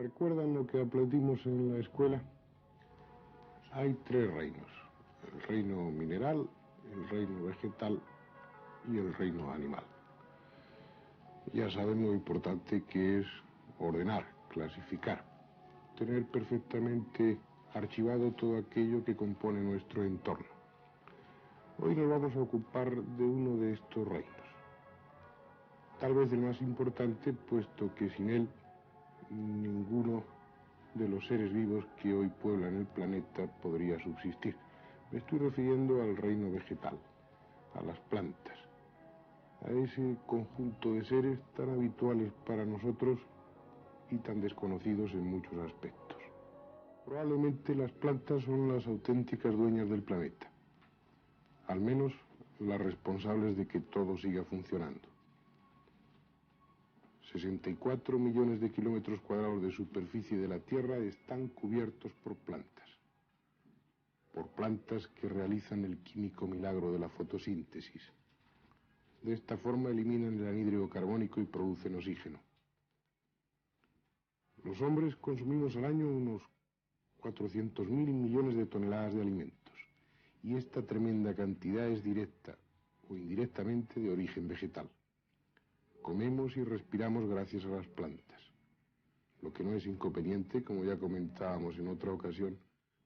¿Recuerdan lo que aprendimos en la escuela? Hay tres reinos: el reino mineral, el reino vegetal y el reino animal. Ya saben lo importante que es ordenar, clasificar, tener perfectamente archivado todo aquello que compone nuestro entorno. Hoy nos vamos a ocupar de uno de estos reinos, tal vez el más importante, puesto que sin él ninguno de los seres vivos que hoy pueblan el planeta podría subsistir. Me estoy refiriendo al reino vegetal, a las plantas, a ese conjunto de seres tan habituales para nosotros y tan desconocidos en muchos aspectos. Probablemente las plantas son las auténticas dueñas del planeta, al menos las responsables de que todo siga funcionando. 64 millones de kilómetros cuadrados de superficie de la Tierra están cubiertos por plantas que realizan el químico milagro de la fotosíntesis. De esta forma eliminan el anhídrido carbónico y producen oxígeno. Los hombres consumimos al año unos 400.000 millones de toneladas de alimentos, y esta tremenda cantidad es directa o indirectamente de origen vegetal. Comemos y respiramos gracias a las plantas, lo que no es inconveniente, como ya comentábamos en otra ocasión,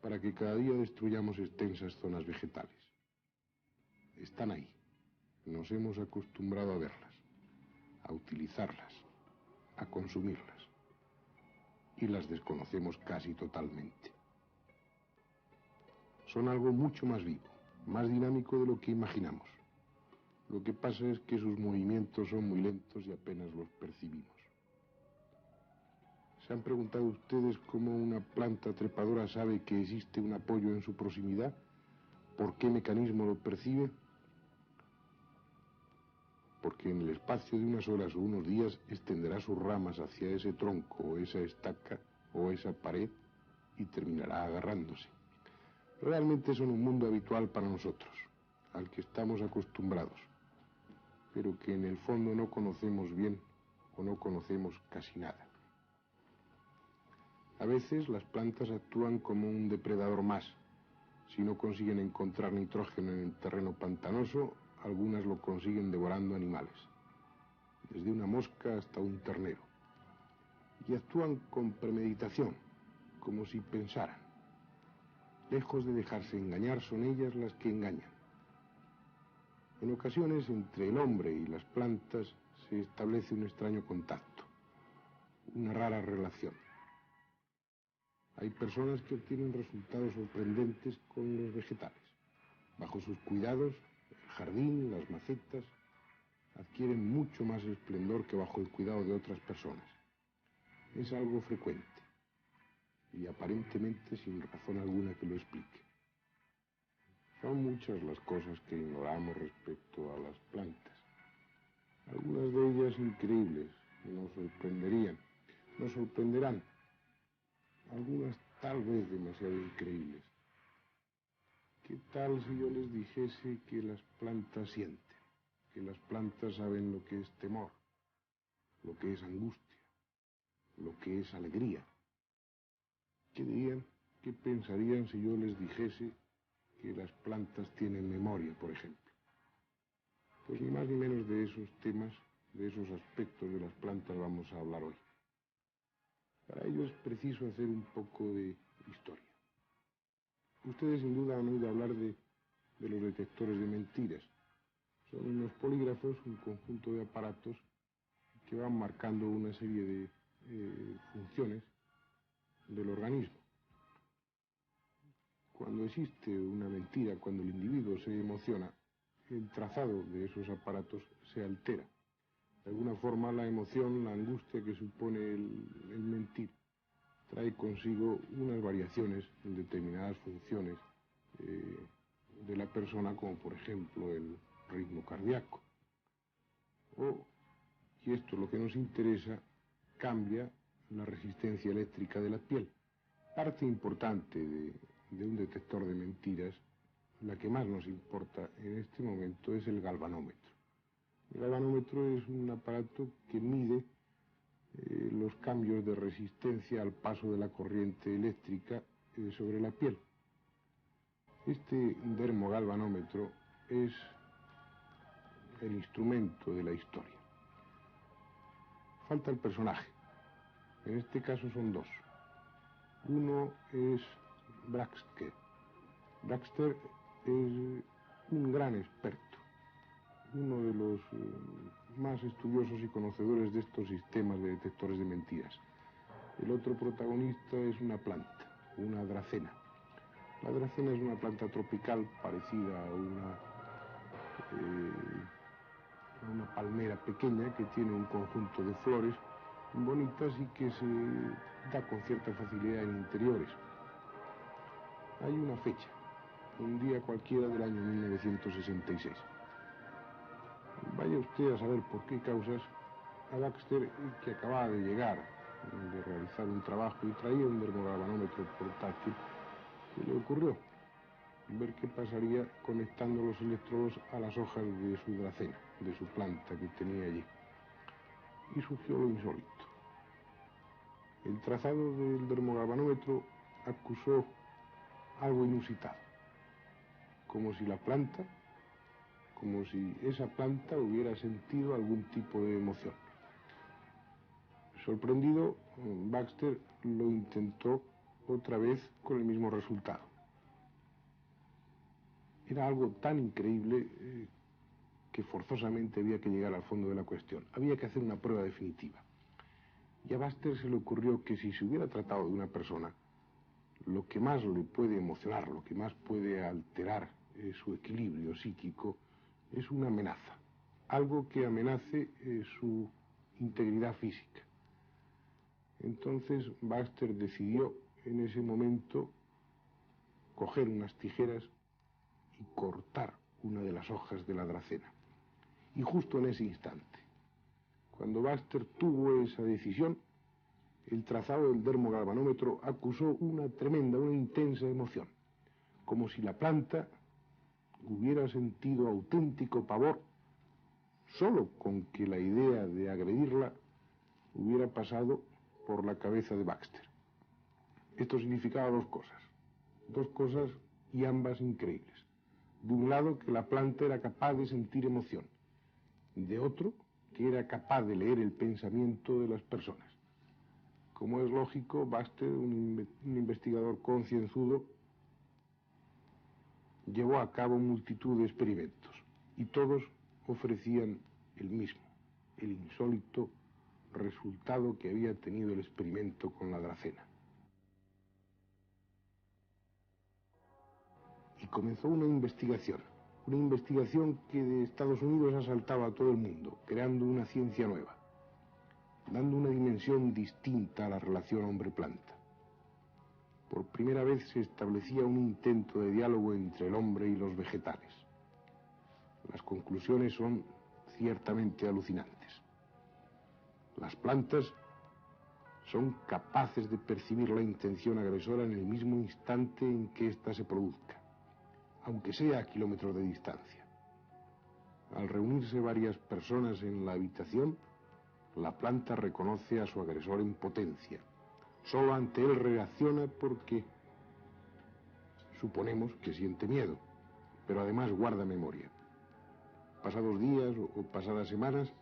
para que cada día destruyamos extensas zonas vegetales. Están ahí, nos hemos acostumbrado a verlas, a utilizarlas, a consumirlas, y las desconocemos casi totalmente. Son algo mucho más vivo, más dinámico de lo que imaginamos. Lo que pasa es que sus movimientos son muy lentos y apenas los percibimos. ¿Se han preguntado ustedes cómo una planta trepadora sabe que existe un apoyo en su proximidad? ¿Por qué mecanismo lo percibe? Porque en el espacio de unas horas o unos días extenderá sus ramas hacia ese tronco o esa estaca o esa pared y terminará agarrándose. Realmente son un mundo habitual para nosotros, al que estamos acostumbrados, pero que en el fondo no conocemos bien o no conocemos casi nada. A veces las plantas actúan como un depredador más. Si no consiguen encontrar nitrógeno en el terreno pantanoso, algunas lo consiguen devorando animales, desde una mosca hasta un ternero. Y actúan con premeditación, como si pensaran. Lejos de dejarse engañar, son ellas las que engañan. En ocasiones, entre el hombre y las plantas se establece un extraño contacto, una rara relación. Hay personas que obtienen resultados sorprendentes con los vegetales. Bajo sus cuidados, el jardín, las macetas, adquieren mucho más esplendor que bajo el cuidado de otras personas. Es algo frecuente y aparentemente sin razón alguna que lo explique. Son muchas las cosas que ignoramos respecto a las plantas. Algunas de ellas increíbles, nos sorprenderán. Algunas tal vez demasiado increíbles. ¿Qué tal si yo les dijese que las plantas sienten, que las plantas saben lo que es temor, lo que es angustia, lo que es alegría? ¿Qué dirían, qué pensarían si yo les dijese que las plantas tienen memoria, por ejemplo? Pues ni más ni menos de esos temas, de esos aspectos de las plantas vamos a hablar hoy. Para ello es preciso hacer un poco de historia. Ustedes sin duda han oído hablar de los detectores de mentiras. Son unos polígrafos, un conjunto de aparatos que van marcando una serie de funciones del organismo. Cuando existe una mentira, cuando el individuo se emociona, el trazado de esos aparatos se altera. De alguna forma la emoción, la angustia que supone el mentir, trae consigo unas variaciones en determinadas funciones de la persona, como por ejemplo el ritmo cardíaco. Y esto, lo que nos interesa, cambia la resistencia eléctrica de la piel. Parte importante de un detector de mentiras, la que más nos importa en este momento, es el galvanómetro. El galvanómetro es un aparato que mide los cambios de resistencia al paso de la corriente eléctrica sobre la piel. Este dermogalvanómetro es el instrumento de la historia. Falta el personaje. En este caso son dos. Uno es Baxter. Baxter es un gran experto, uno de los más estudiosos y conocedores de estos sistemas de detectores de mentiras. El otro protagonista es una planta, una dracena. La dracena es una planta tropical parecida a una palmera pequeña que tiene un conjunto de flores bonitas y que se da con cierta facilidad en interiores. Hay una fecha, un día cualquiera del año 1966. Vaya usted a saber por qué causas a Baxter, que acababa de llegar de realizar un trabajo y traía un dermogalvanómetro portátil, se le ocurrió ver qué pasaría conectando los electrodos a las hojas de su dracena, de su planta que tenía allí. Y surgió lo insólito. El trazado del dermogalvanómetro acusó algo inusitado, como si esa planta hubiera sentido algún tipo de emoción. Sorprendido, Baxter lo intentó otra vez con el mismo resultado. Era algo tan increíble que forzosamente había que llegar al fondo de la cuestión. Había que hacer una prueba definitiva. Y a Baxter se le ocurrió que si se hubiera tratado de una persona, lo que más le puede emocionar, lo que más puede alterar su equilibrio psíquico, es una amenaza. Algo que amenace su integridad física. Entonces Baxter decidió en ese momento coger unas tijeras y cortar una de las hojas de la dracena. Y justo en ese instante, cuando Baxter tuvo esa decisión, el trazado del dermogalvanómetro acusó una tremenda, una intensa emoción, como si la planta hubiera sentido auténtico pavor solo con que la idea de agredirla hubiera pasado por la cabeza de Baxter. Esto significaba dos cosas y ambas increíbles. De un lado, que la planta era capaz de sentir emoción. De otro, que era capaz de leer el pensamiento de las personas. Como es lógico, Baxter, un investigador concienzudo, llevó a cabo multitud de experimentos y todos ofrecían el mismo, el insólito resultado que había tenido el experimento con la dracena. Y comenzó una investigación que de Estados Unidos asaltaba a todo el mundo, creando una ciencia nueva, dando una dimensión distinta a la relación hombre-planta. Por primera vez se establecía un intento de diálogo entre el hombre y los vegetales. Las conclusiones son ciertamente alucinantes. Las plantas son capaces de percibir la intención agresora en el mismo instante en que ésta se produzca, aunque sea a kilómetros de distancia. Al reunirse varias personas en la habitación, la planta reconoce a su agresor en potencia. Solo ante él reacciona porque suponemos que siente miedo, pero además guarda memoria. Pasados días o pasadas semanas,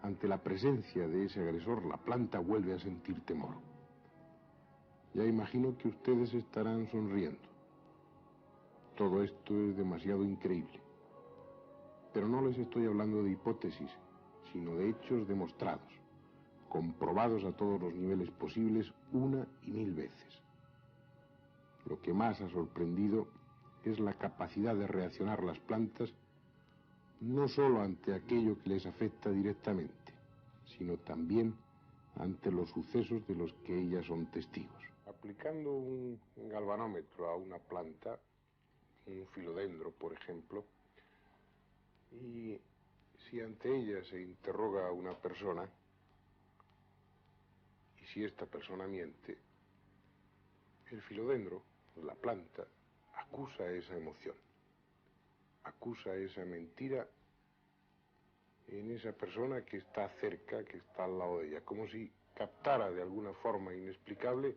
ante la presencia de ese agresor, la planta vuelve a sentir temor. Ya imagino que ustedes estarán sonriendo. Todo esto es demasiado increíble. Pero no les estoy hablando de hipótesis, sino de hechos demostrados, comprobados a todos los niveles posibles una y mil veces. Lo que más ha sorprendido es la capacidad de reaccionar las plantas no solo ante aquello que les afecta directamente, sino también ante los sucesos de los que ellas son testigos. Aplicando un galvanómetro a una planta, un filodendro, por ejemplo, y si ante ella se interroga a una persona, y si esta persona miente, el filodendro, la planta, acusa esa emoción, acusa esa mentira en esa persona que está cerca, que está al lado de ella, como si captara de alguna forma inexplicable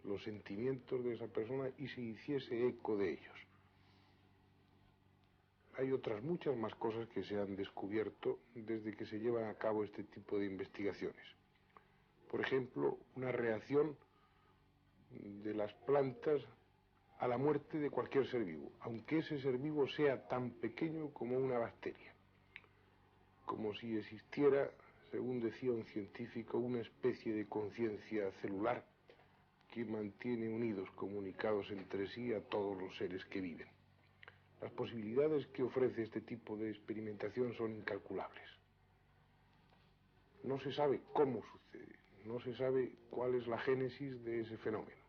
los sentimientos de esa persona y se hiciese eco de ellos. Hay otras muchas más cosas que se han descubierto desde que se llevan a cabo este tipo de investigaciones. Por ejemplo, una reacción de las plantas a la muerte de cualquier ser vivo, aunque ese ser vivo sea tan pequeño como una bacteria. Como si existiera, según decía un científico, una especie de conciencia celular que mantiene unidos, comunicados entre sí a todos los seres que viven. Las posibilidades que ofrece este tipo de experimentación son incalculables. No se sabe cómo sucede, no se sabe cuál es la génesis de ese fenómeno,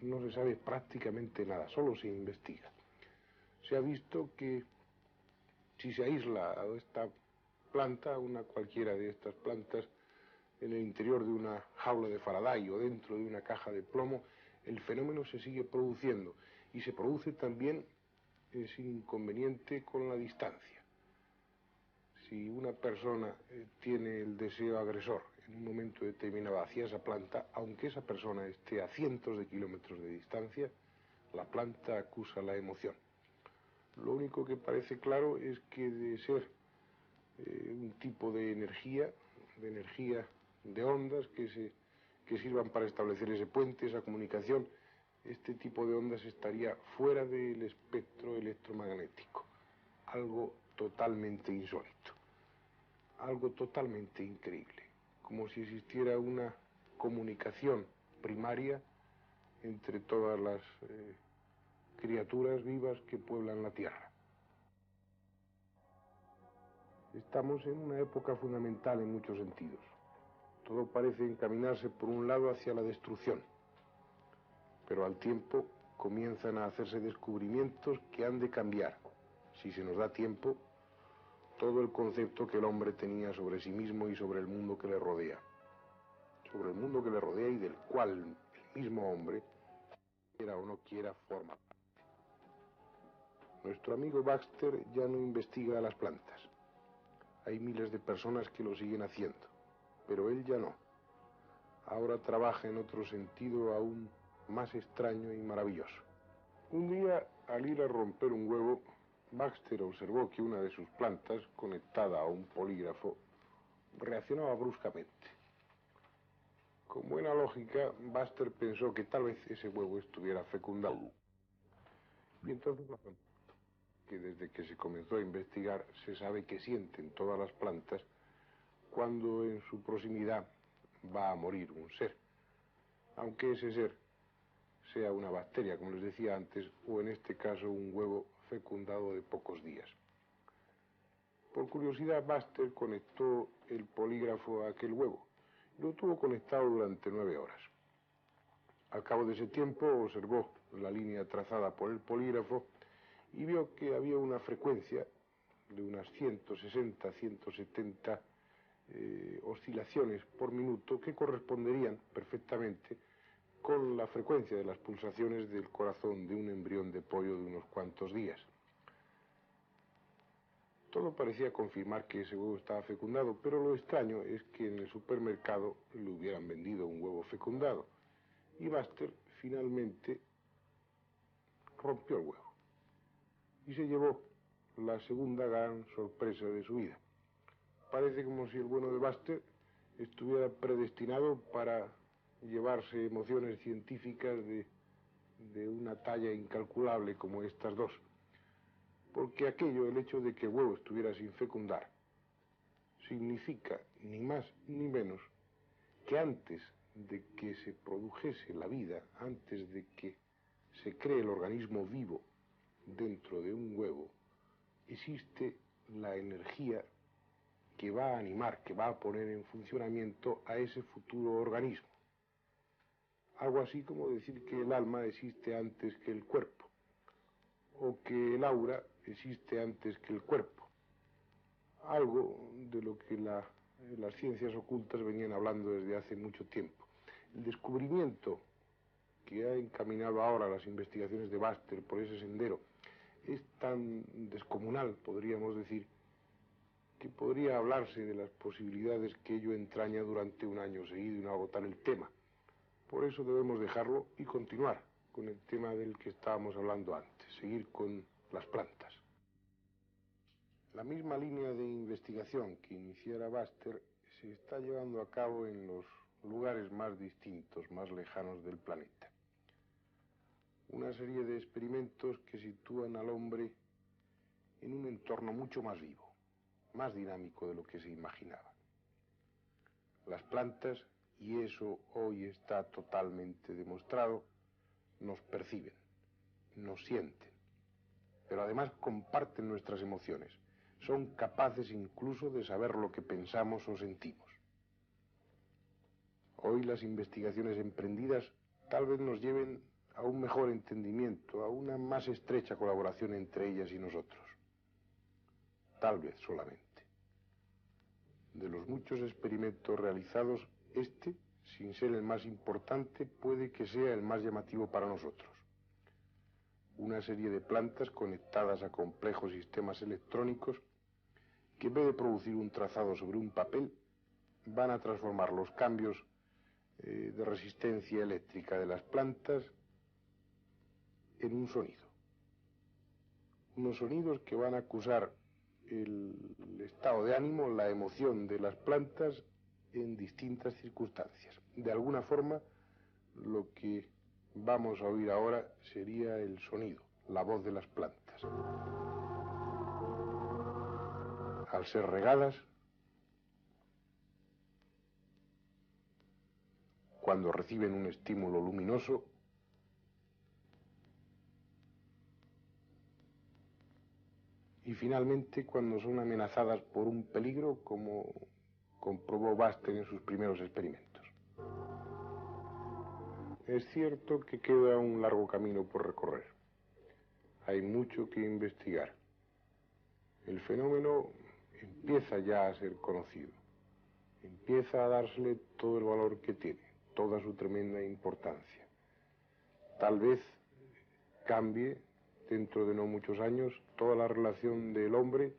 no se sabe prácticamente nada, solo se investiga. Se ha visto que si se aísla a esta planta, una cualquiera de estas plantas, en el interior de una jaula de Faraday o dentro de una caja de plomo, el fenómeno se sigue produciendo y se produce también sin inconveniente con la distancia. Si una persona tiene el deseo agresor en un momento determinado hacia esa planta, aunque esa persona esté a cientos de kilómetros de distancia, la planta acusa la emoción. Lo único que parece claro es que de ser un tipo de energía de ondas que sirvan para establecer ese puente, esa comunicación, este tipo de ondas estaría fuera del espectro electromagnético. Algo totalmente insólito, algo totalmente increíble, como si existiera una comunicación primaria entre todas las criaturas vivas que pueblan la Tierra. Estamos en una época fundamental en muchos sentidos. Todo parece encaminarse por un lado hacia la destrucción, pero al tiempo comienzan a hacerse descubrimientos que han de cambiar, si se nos da tiempo, todo el concepto que el hombre tenía sobre sí mismo y sobre el mundo que le rodea. Sobre el mundo que le rodea y del cual el mismo hombre, quiera o no quiera, forma parte. Nuestro amigo Baxter ya no investiga las plantas. Hay miles de personas que lo siguen haciendo, pero él ya no. Ahora trabaja en otro sentido aún más extraño y maravilloso. Un día, al ir a romper un huevo, Baxter observó que una de sus plantas, conectada a un polígrafo, reaccionaba bruscamente. Con buena lógica, Baxter pensó que tal vez ese huevo estuviera fecundado. Y entonces, que desde que se comenzó a investigar, se sabe que sienten todas las plantas cuando en su proximidad va a morir un ser, aunque ese ser sea una bacteria, como les decía antes, o en este caso un huevo fecundado de pocos días. Por curiosidad, Baxter conectó el polígrafo a aquel huevo. Lo tuvo conectado durante 9 horas. Al cabo de ese tiempo observó la línea trazada por el polígrafo y vio que había una frecuencia de unas 160, 170 oscilaciones por minuto que corresponderían perfectamente con la frecuencia de las pulsaciones del corazón de un embrión de pollo de unos cuantos días. Todo parecía confirmar que ese huevo estaba fecundado, pero lo extraño es que en el supermercado le hubieran vendido un huevo fecundado. Y Baxter finalmente rompió el huevo y se llevó la segunda gran sorpresa de su vida. Parece como si el bueno de Baxter estuviera predestinado para llevarse emociones científicas de una talla incalculable como estas dos. Porque aquello, el hecho de que el huevo estuviera sin fecundar, significa ni más ni menos que antes de que se produjese la vida, antes de que se cree el organismo vivo dentro de un huevo, existe la energía que va a animar, que va a poner en funcionamiento a ese futuro organismo. Algo así como decir que el alma existe antes que el cuerpo, o que el aura existe antes que el cuerpo. Algo de lo que las ciencias ocultas venían hablando desde hace mucho tiempo. El descubrimiento que ha encaminado ahora las investigaciones de Baxter por ese sendero es tan descomunal, podríamos decir, que podría hablarse de las posibilidades que ello entraña durante un año seguido y no agotar el tema. Por eso debemos dejarlo y continuar con el tema del que estábamos hablando antes, seguir con las plantas. La misma línea de investigación que iniciara Baxter se está llevando a cabo en los lugares más distintos, más lejanos del planeta. Una serie de experimentos que sitúan al hombre en un entorno mucho más vivo, más dinámico de lo que se imaginaba. Las plantas, y eso hoy está totalmente demostrado, nos perciben, nos sienten, pero además comparten nuestras emociones. Son capaces incluso de saber lo que pensamos o sentimos. Hoy las investigaciones emprendidas tal vez nos lleven a un mejor entendimiento, a una más estrecha colaboración entre ellas y nosotros. Tal vez solamente. De los muchos experimentos realizados, este, sin ser el más importante, puede que sea el más llamativo para nosotros. Una serie de plantas conectadas a complejos sistemas electrónicos que en vez de producir un trazado sobre un papel, van a transformar los cambios de resistencia eléctrica de las plantas en un sonido. Unos sonidos que van a acusar el estado de ánimo, la emoción de las plantas en distintas circunstancias. De alguna forma, lo que vamos a oír ahora sería el sonido, la voz de las plantas. Al ser regadas, cuando reciben un estímulo luminoso, y finalmente cuando son amenazadas por un peligro, como comprobó Baxter en sus primeros experimentos. Es cierto que queda un largo camino por recorrer. Hay mucho que investigar. El fenómeno empieza ya a ser conocido. Empieza a dársele todo el valor que tiene, toda su tremenda importancia. Tal vez cambie, dentro de no muchos años, toda la relación del hombre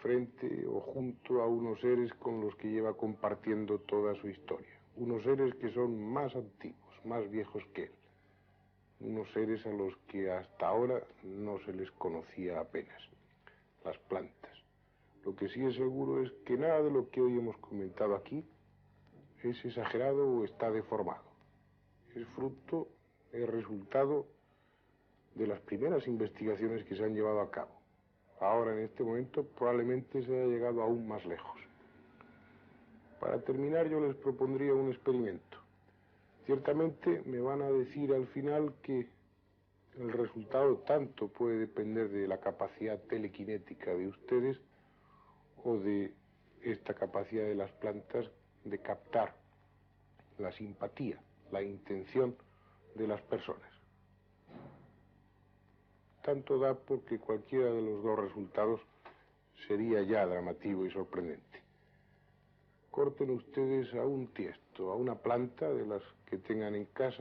frente o junto a unos seres con los que lleva compartiendo toda su historia. Unos seres que son más antiguos, más viejos que él. Unos seres a los que hasta ahora no se les conocía apenas, las plantas. Lo que sí es seguro es que nada de lo que hoy hemos comentado aquí es exagerado o está deformado. Es fruto, es resultado de las primeras investigaciones que se han llevado a cabo. Ahora, en este momento, probablemente se haya llegado aún más lejos. Para terminar, yo les propondría un experimento. Ciertamente me van a decir al final que el resultado tanto puede depender de la capacidad telequinética de ustedes o de esta capacidad de las plantas de captar la simpatía, la intención de las personas. Tanto da porque cualquiera de los dos resultados sería ya llamativo y sorprendente. Corten ustedes a un tiesto, a una planta de las que tengan en casa,